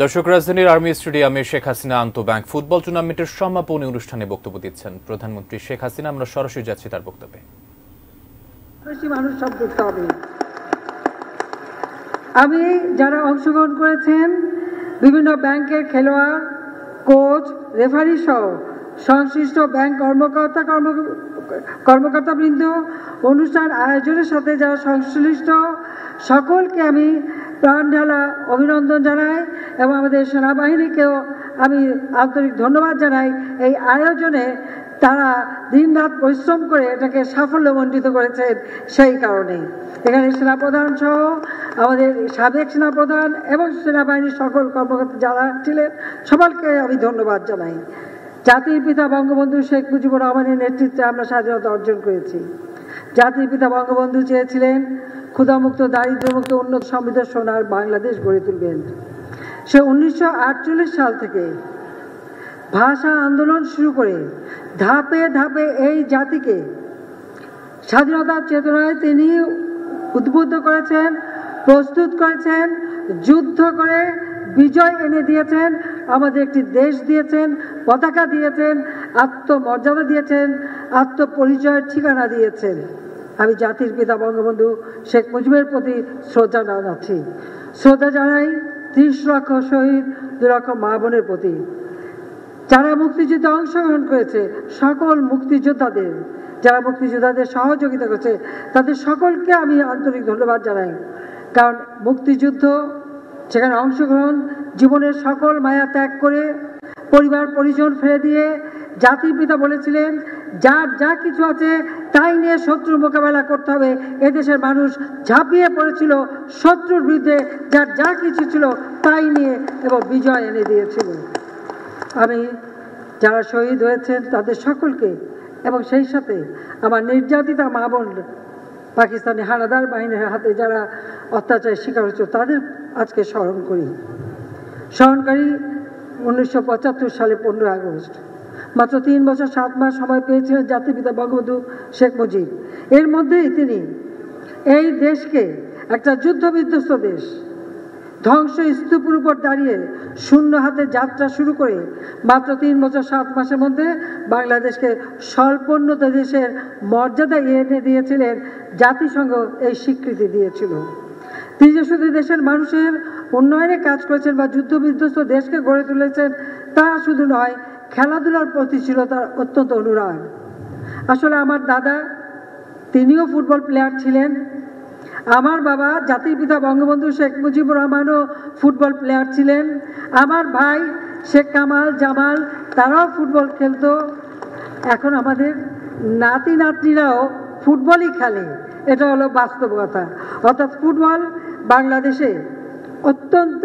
দর্শক, রাজধানীর আর্মি স্টেডিয়ামে শেখ হাসিনা আন্তঃব্যাংক ফুটবল টুর্নামেন্টের সমাপনী অনুষ্ঠানে বক্তব্য দিচ্ছেন প্রধানমন্ত্রী শেখ হাসিনা। আমরা সরাসরি যাচ্ছি তার বক্তব্যে। আমি যারা অংশগ্রহণ করেছেন, বিভিন্ন ব্যাংকের খেলোয়াড়, কোচ, রেফারি সহ সংশ্লিষ্ট ব্যাংক কর্মকর্তাবৃন্দ, অনুষ্ঠান আয়োজনের সাথে যারা সংশ্লিষ্ট সকলকে আমি প্রাণ ঢালা অভিনন্দন জানাই এবং আমাদের সেনাবাহিনীকেও আমি আন্তরিক ধন্যবাদ জানাই। এই আয়োজনে তারা দিনরাত পরিশ্রম করে এটাকে সাফল্যমণ্ডিত করেছেন। সেই কারণে এখানে সেনাপ্রধান সহ আমাদের সাবেক সেনাপ্রধান এবং সেনাবাহিনীর সকল কর্মকর্তা যারা ছিলেন সকলকে আমি ধন্যবাদ জানাই। জাতির পিতা বঙ্গবন্ধু শেখ মুজিবুর রহমানের নেতৃত্বে আমরা স্বাধীনতা অর্জন করেছি। জাতির পিতা বঙ্গবন্ধু চেয়েছিলেন ক্ষুধামুক্ত, দারিদ্র্যমুক্ত, উন্নত, সমৃদ্ধ সোনার বাংলাদেশ গড়ে তুলবেন। সে 1948 সাল থেকে ভাষা আন্দোলন শুরু করে ধাপে ধাপে এই জাতিকে স্বাধীনতার চেতনায় তিনি উদ্বুদ্ধ করেছেন, প্রস্তুত করেছেন, যুদ্ধ করে বিজয় এনে দিয়েছেন, আমাদের একটি দেশ দিয়েছেন, পতাকা দিয়েছেন, আত্মমর্যাদা দিয়েছেন, আত্মপরিচয়ের ঠিকানা দিয়েছেন। আমি জাতির পিতা বঙ্গবন্ধু শেখ মুজিবের প্রতি শ্রদ্ধা জানাচ্ছি। শ্রদ্ধা জানাই 30 লক্ষ শহীদ, 2 লক্ষ মা বোনের প্রতি, যারা মুক্তিযুদ্ধে অংশগ্রহণ করেছে, সকল মুক্তিযোদ্ধাদের, যারা মুক্তিযোদ্ধাদের সহযোগিতা করেছে, তাদের সকলকে আমি আন্তরিক ধন্যবাদ জানাই। কারণ মুক্তিযুদ্ধ, সেখানে অংশগ্রহণ, জীবনের সকল মায়া ত্যাগ করে পরিবার পরিজন ফেলে দিয়ে জাতির পিতা বলেছিলেন যার যা কিছু আছে তাই নিয়ে শত্রুর মোকাবেলা করতে হবে। এদেশের মানুষ ঝাঁপিয়ে পড়েছিল শত্রুর বিরুদ্ধে, যার যা কিছু ছিল তাই নিয়ে এবং বিজয় এনে দিয়েছিল। আমি যারা শহীদ হয়েছেন তাদের সকলকে এবং সেই সাথে আমার নির্যাতিতা মা বোন, পাকিস্তানি হানাদার বাহিনীর হাতে যারা অত্যাচারের শিকার হয়েছে তাদের আজকে স্মরণকারী 1975 সালে 15 আগস্ট। মাত্র 3 বছর 7 মাস সময় পেয়েছিলেন জাতির পিতা বঙ্গবন্ধু শেখ মুজিব। এর মধ্যেই তিনি এই দেশকে একটা যুদ্ধবিধ্বস্ত দেশ, ধ্বংস স্তূপের উপর দাঁড়িয়ে শূন্য হাতে যাত্রা শুরু করে মাত্র 3 বছর 7 মাসের মধ্যে বাংলাদেশকে স্বল্পোন্নত দেশের মর্যাদা এনে দিয়েছিলেন। জাতিসংঘ এই স্বীকৃতি দিয়েছিল। তিনি যে শুধু দেশের মানুষের উন্নয়নে কাজ করেছেন বা যুদ্ধবিধ্বস্ত দেশকে গড়ে তুলেছেন তা শুধু নয়, খেলাধুলার প্রতি ছিল তার অত্যন্ত অনুরাগ। আসলে আমার দাদা, তিনিও ফুটবল প্লেয়ার ছিলেন। আমার বাবা জাতির পিতা বঙ্গবন্ধু শেখ মুজিবুর রহমানও ফুটবল প্লেয়ার ছিলেন। আমার ভাই শেখ কামাল, জামাল, তারাও ফুটবল খেলতো। এখন আমাদের নাতি নাতনিরাও ফুটবলই খেলে। এটা হলো বাস্তবতা। অর্থাৎ ফুটবল বাংলাদেশে অত্যন্ত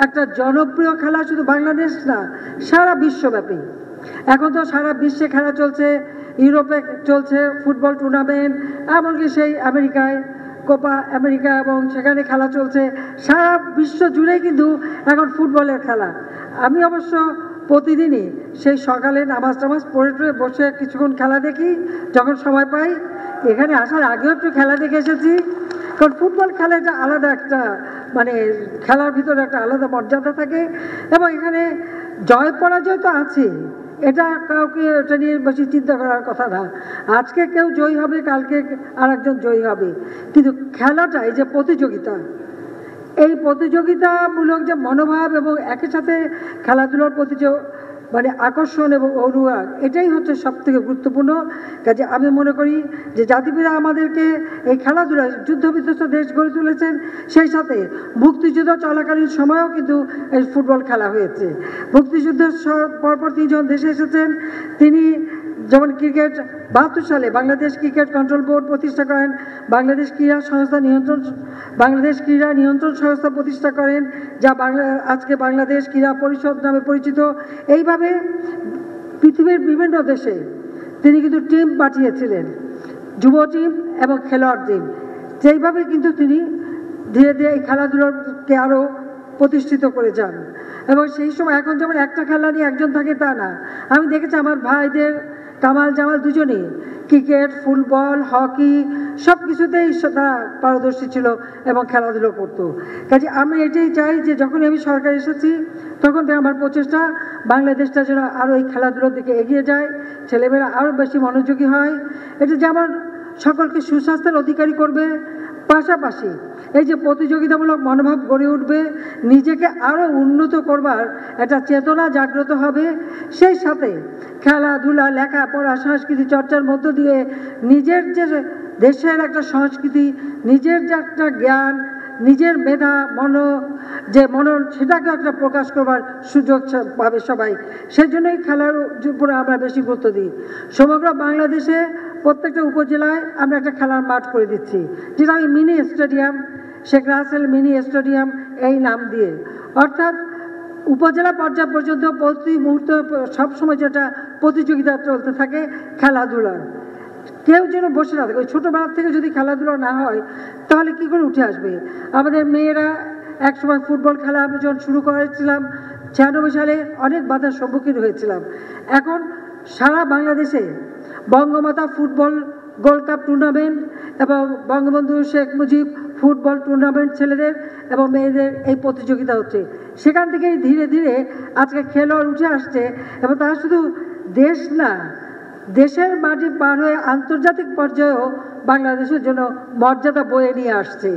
একটা জনপ্রিয় খেলা, শুধু বাংলাদেশ না, সারা বিশ্বব্যাপী। এখন তো সারা বিশ্বে খেলা চলছে, ইউরোপে চলছে ফুটবল টুর্নামেন্ট, এমনকি সেই আমেরিকায় কোপা আমেরিকা, এবং সেখানে খেলা চলছে। সারা বিশ্ব জুড়েই কিন্তু এখন ফুটবলের খেলা। আমি অবশ্য প্রতিদিনই সেই সকালে নামাজ পড়ে বসে কিছুক্ষণ খেলা দেখি যখন সময় পাই। এখানে আসার আগেও একটু খেলা দেখে এসেছি, কারণ ফুটবল খেলা একটা আলাদা একটা খেলার ভিতরে একটা আলাদা মর্যাদা থাকে এবং এখানে জয় পরাজয় তো আছে, এটা কাউকে এটা নিয়ে বেশি চিন্তা করার কথা না। আজকে কেউ জয়ী হবে, কালকে আর একজন জয়ী হবে, কিন্তু খেলাটা, এই যে প্রতিযোগিতা, এই প্রতিযোগিতামূলক যে মনোভাব এবং একই সাথে খেলাধুলার প্রতি যে আকর্ষণ এবং অনুরাগ, এটাই হচ্ছে সব থেকে গুরুত্বপূর্ণ। কাজে আমি মনে করি যে জাতিপিতা আমাদেরকে এই খেলাধুলায় যুদ্ধবিধ্বস্ত দেশ গড়ে তুলেছেন। সেই সাথে মুক্তিযুদ্ধ চলাকালীন সময়েও কিন্তু এই ফুটবল খেলা হয়েছে। মুক্তিযুদ্ধের পরপর তিনি যখন দেশে এসেছেন, তিনি যেমন ক্রিকেট 72 সালে বাংলাদেশ ক্রিকেট কন্ট্রোল বোর্ড প্রতিষ্ঠা করেন, বাংলাদেশ ক্রীড়া নিয়ন্ত্রণ সংস্থা প্রতিষ্ঠা করেন, যা আজকে বাংলাদেশ ক্রীড়া পরিষদ নামে পরিচিত। এইভাবে পৃথিবীর বিভিন্ন দেশে তিনি কিন্তু টিম পাঠিয়েছিলেন, যুব টিম এবং খেলোয়াড় টিম। সেইভাবে কিন্তু তিনি ধীরে ধীরে এই খেলাধুলাকে আরও প্রতিষ্ঠিত করে যান। এবং সেই সময় এখন যেমন একটা খেলা নিয়ে একজন থাকে তা না, আমি দেখেছি আমার ভাইদের কামাল জামাল দুজনেই ক্রিকেট, ফুটবল, হকি সব কিছুতেই তারা পারদর্শী ছিল এবং খেলাধুলো করতো। কাজে আমি এটাই চাই যে যখনই আমি সরকার এসেছি তখন থেকে আমার প্রচেষ্টা বাংলাদেশটা যেন আরও এই খেলাধুলোর দিকে এগিয়ে যায়, ছেলেমেয়েরা আরও বেশি মনোযোগী হয়। এটা যেমন সকলকে সুস্বাস্থ্যের অধিকারী করবে, পাশাপাশি এই যে প্রতিযোগিতামূলক মনোভাব গড়ে উঠবে, নিজেকে আরও উন্নত করবার একটা চেতনা জাগ্রত হবে। সেই সাথে খেলাধুলা, লেখাপড়া, সংস্কৃতি চর্চার মধ্য দিয়ে নিজের যে দেশের একটা সংস্কৃতি, নিজের যে একটা জ্ঞান, নিজের মেধা, মনন সেটাকে একটা প্রকাশ করবার সুযোগ পাবে সবাই। সেই জন্যই খেলার উপরে আমরা বেশি গুরুত্ব দিই। সমগ্র বাংলাদেশে প্রত্যেকটা উপজেলায় আমরা একটা খেলার মাঠ করে দিচ্ছি, যেটা আমি mini stadium, Sheikh Russel mini stadium এই নাম দিয়ে। অর্থাৎ উপজেলা পর্যায় পর্যন্ত প্রতি মুহূর্তে সবসময় যেটা প্রতিযোগিতা চলতে থাকে খেলাধুলার, কেউ যেন বসে না থাকে। ওই ছোটোবেলার থেকে যদি খেলাধুলা না হয় তাহলে কী করে উঠে আসবে? আমাদের মেয়েরা একসময় ফুটবল খেলা আমি যখন শুরু করেছিলাম 96 সালে অনেক বাধার সম্মুখীন হয়েছিলাম। এখন সারা বাংলাদেশে Bangamata football gold cup tournament এবং বঙ্গবন্ধু শেখ মুজিব ফুটবল টুর্নামেন্ট ছেলেদের এবং মেয়েদের এই প্রতিযোগিতা হচ্ছে। সেখান থেকেই ধীরে ধীরে আজকে খেলোয়াড় উঠে আসছে এবং তারা শুধু দেশ না, দেশের মাটি পার হয়ে আন্তর্জাতিক পর্যায়েও বাংলাদেশের জন্য মর্যাদা বয়ে নিয়ে আসছে।